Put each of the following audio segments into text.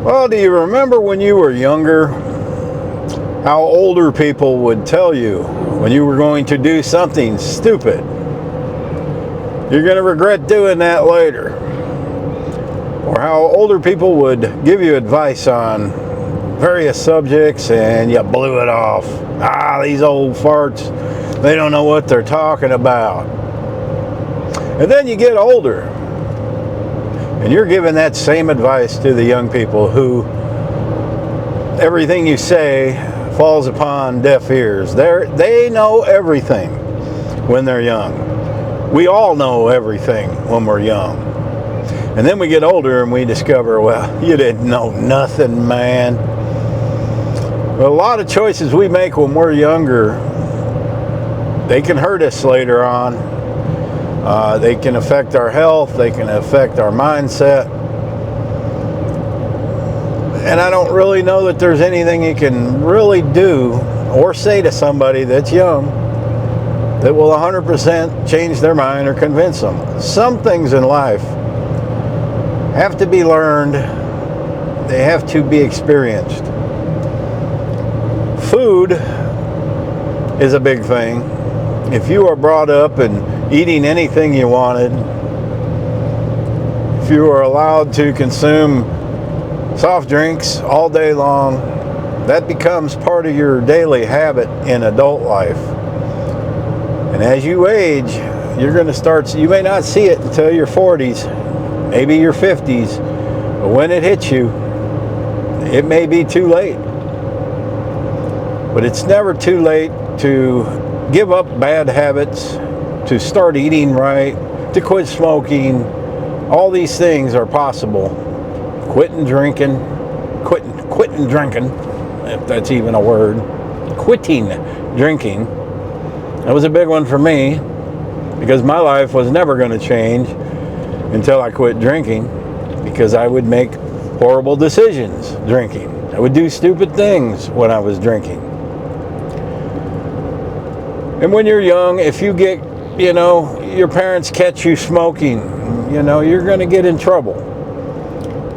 Well, do you remember when you were younger, how older people would tell you when you were going to do something stupid? You're going to regret doing that later. Or how older people would give you advice on various subjects and you blew it off. These old farts, they don't know what they're talking about. And then you get older and you're giving that same advice to the young people who everything you say falls upon deaf ears. They know everything when they're young. We all know everything when we're young. And then we get older and we discover, well, you didn't know nothing, man. Well, a lot of choices we make when we're younger, they can hurt us later on. They can affect our health. They can affect our mindset. And I don't really know that there's anything you can really do or say to somebody that's young that will 100% change their mind or convince them. Some things in life have to be learned. They have to be experienced. Food is a big thing. If you are brought up and eating anything you wanted, if you are allowed to consume soft drinks all day long, that becomes part of your daily habit in adult life. And as you age, you're going to start, you may not see it until your 40s, maybe your 50s, but when it hits you, it may be too late. But it's never too late to give up bad habits, to start eating right, to quit smoking. All these things are possible. Quitting drinking, if that's even a word. Quitting drinking. That was a big one for me because my life was never going to change until I quit drinking, because I would make horrible decisions drinking. I would do stupid things when I was drinking. And when you're young, if you get, your parents catch you smoking, you're going to get in trouble.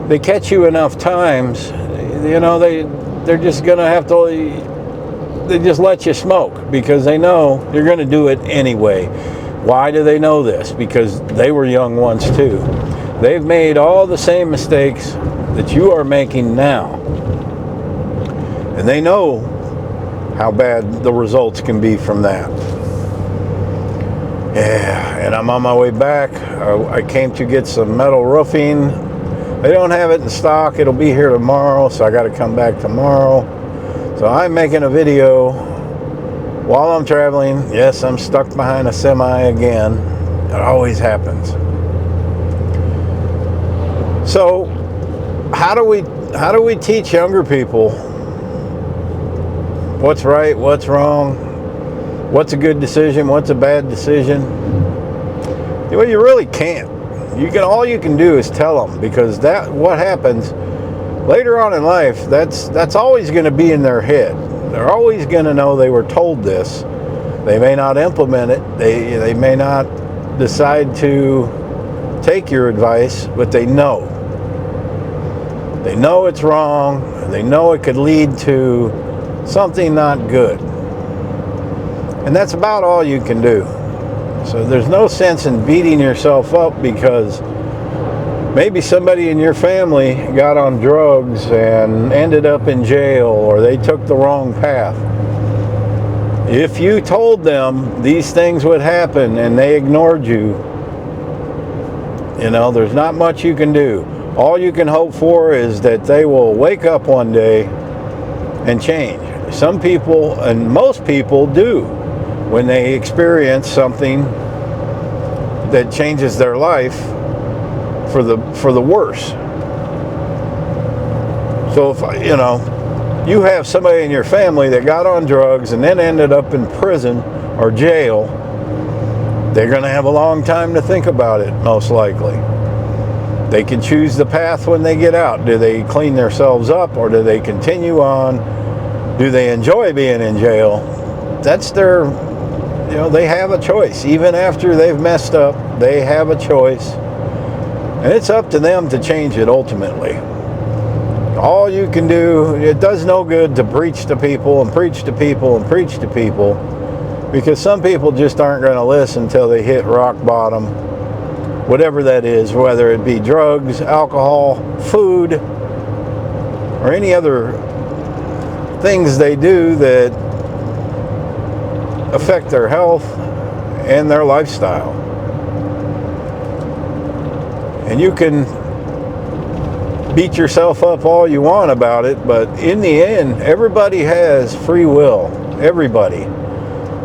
They catch you enough times, they're just going to have to, they just let you smoke because they know you're going to do it anyway. Why do they know this? Because they were young once too. They've made all the same mistakes that you are making now. And they know how bad the results can be from that. Yeah, and I'm on my way back. I came to get some metal roofing. They don't have it in stock. It'll be here tomorrow, so I got to come back tomorrow. So I'm making a video while I'm traveling. Yes, I'm stuck behind a semi again. It always happens. So, how do we teach younger people what's right, what's wrong, what's a good decision, what's a bad decision? Well, you really can't. All you can do is tell them, because what happens later on in life, that's always going to be in their head. They're always going to know they were told this. They may not implement it. They may not decide to take your advice, but they know. They know it's wrong. They know it could lead to something not good. And that's about all you can do. So there's no sense in beating yourself up because maybe somebody in your family got on drugs and ended up in jail, or they took the wrong path. If you told them these things would happen and they ignored you, there's not much you can do. All you can hope for is that they will wake up one day and change. Some people, and most people, do when they experience something that changes their life for the worse. So if you have somebody in your family that got on drugs and then ended up in prison or jail, they're going to have a long time to think about it, most likely. They can choose the path when they get out. Do they clean themselves up, or do they continue on? Do they enjoy being in jail? That's their, they have a choice. Even after they've messed up, they have a choice. And it's up to them to change it ultimately. All you can do, it does no good to preach to people and preach to people and preach to people, because some people just aren't going to listen until they hit rock bottom, whatever that is, whether it be drugs, alcohol, food, or any other things they do that affect their health and their lifestyle. And you can beat yourself up all you want about it, but in the end, everybody has free will. Everybody.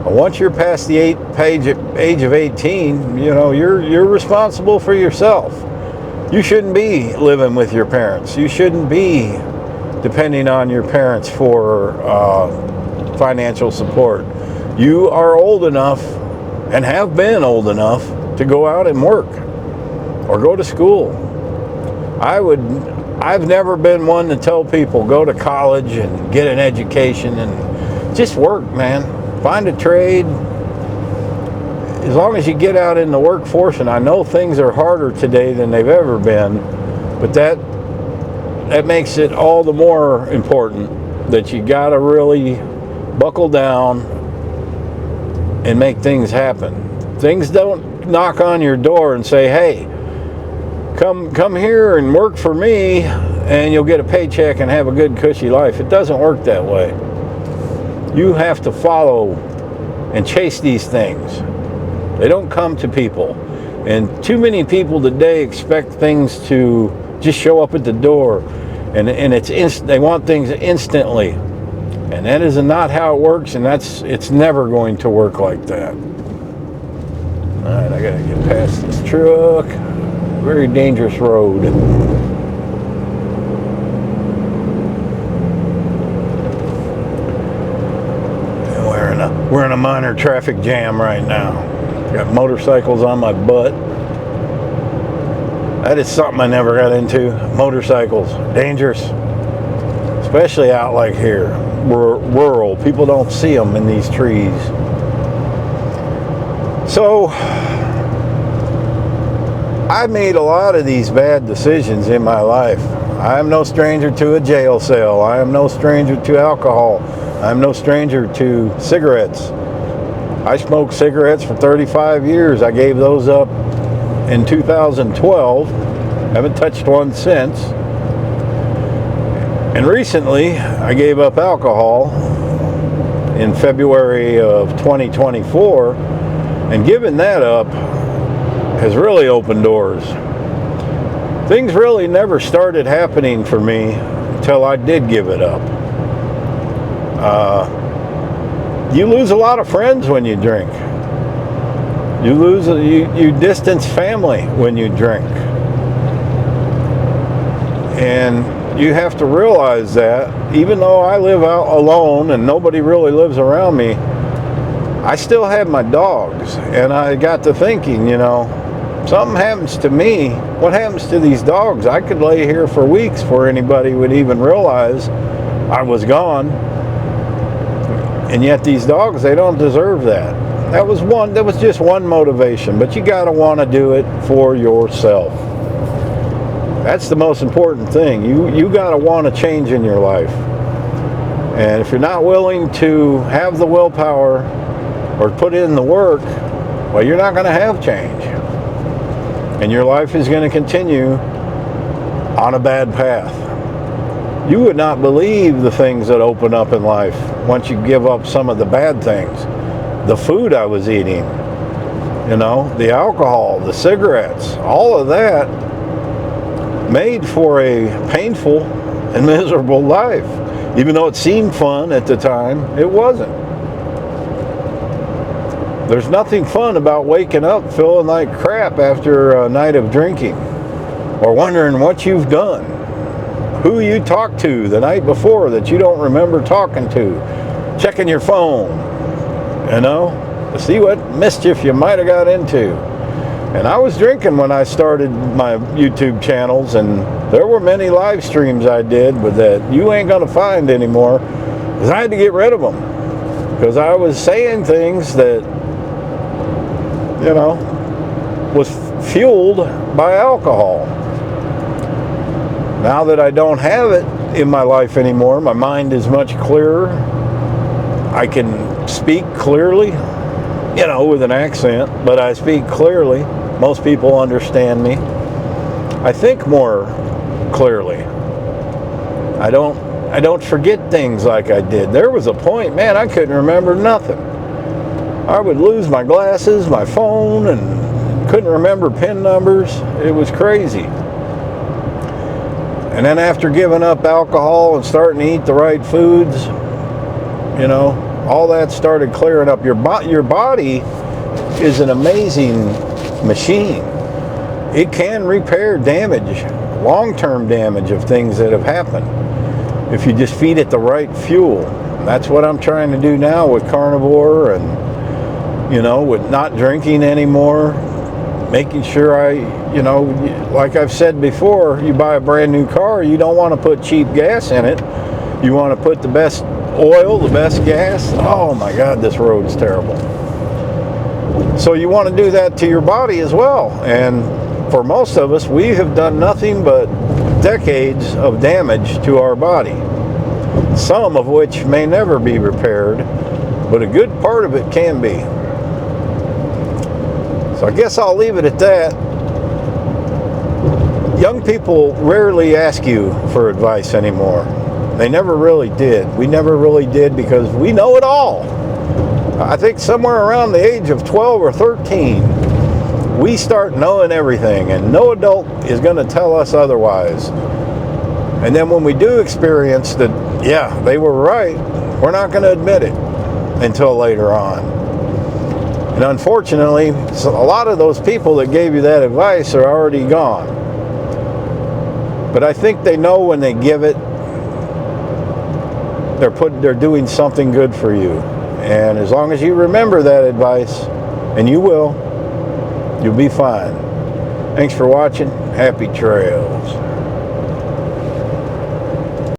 Once you're past the age of 18, you know, you're responsible for yourself. You shouldn't be living with your parents. You shouldn't be depending on your parents for financial support. You are old enough and have been old enough to go out and work or go to school. I've never been one to tell people go to college and get an education and just work, man. Find a trade. As long as you get out in the workforce, and I know things are harder today than they've ever been, but that makes it all the more important that you gotta really buckle down and make things happen. Things don't knock on your door and say, hey, come here and work for me and you'll get a paycheck and have a good cushy life. It doesn't work that way. You have to follow and chase these things. They don't come to people. And too many people today expect things to just show up at the door, and they want things instantly. And that is not how it works, and it's never going to work like that. All right, I gotta get past this truck. Very dangerous road. And we're in a minor traffic jam right now. Got motorcycles on my butt. That is something I never got into. Motorcycles, dangerous. Especially out like here, rural. People don't see them in these trees. So, I made a lot of these bad decisions in my life. I am no stranger to a jail cell. I am no stranger to alcohol. I am no stranger to cigarettes. I smoked cigarettes for 35 years. I gave those up in 2012. Haven't touched one since. And recently, I gave up alcohol in February of 2024. And giving that up has really opened doors. Things really never started happening for me until I did give it up. You lose a lot of friends when you drink. You distance family when you drink. And you have to realize that even though I live out alone and nobody really lives around me, I still have my dogs. And I got to thinking, you know, something happens to me, what happens to these dogs? I could lay here for weeks before anybody would even realize I was gone. And yet these dogs, they don't deserve that. That was just one motivation, but you gotta want to do it for yourself. That's the most important thing. You gotta want to change in your life. And if you're not willing to have the willpower or put in the work, well, you're not gonna have change. And your life is going to continue on a bad path. You would not believe the things that open up in life once you give up some of the bad things. The food I was eating, you know, the alcohol, the cigarettes, all of that made for a painful and miserable life. Even though it seemed fun at the time, it wasn't. There's nothing fun about waking up feeling like crap after a night of drinking, or wondering what you've done, who you talked to the night before that you don't remember talking to, checking your phone, you know, to see what mischief you might have got into. And I was drinking when I started my YouTube channels, and there were many live streams I did with that you ain't gonna find anymore, because I had to get rid of them, because I was saying things that, you know, was fueled by alcohol. Now that I don't have it in my life anymore. My mind is much clearer. I can speak clearly, you know, with an accent, but I speak clearly. Most people understand me. I think more clearly. I don't forget things like I did. There was a point, man, I couldn't remember nothing. I would lose my glasses, my phone, and couldn't remember PIN numbers. It was crazy. And then after giving up alcohol and starting to eat the right foods, you know, all that started clearing up. Your body is an amazing machine. It can repair damage, long-term damage of things that have happened, if you just feed it the right fuel. That's what I'm trying to do now with carnivore and, you know, with not drinking anymore, making sure you know, like I've said before, you buy a brand new car, you don't want to put cheap gas in it. You want to put the best oil, the best gas. Oh my God, this road's terrible. So you want to do that to your body as well. And for most of us, we have done nothing but decades of damage to our body, some of which may never be repaired, but a good part of it can be. So I guess I'll leave it at that. Young people rarely ask you for advice anymore. They never really did. We never really did because we know it all. I think somewhere around the age of 12 or 13, we start knowing everything, and no adult is going to tell us otherwise. And then when we do experience that, yeah, they were right, we're not going to admit it until later on. And unfortunately, a lot of those people that gave you that advice are already gone. But I think they know when they give it, they're doing something good for you. And as long as you remember that advice, and you will, you'll be fine. Thanks for watching. Happy trails.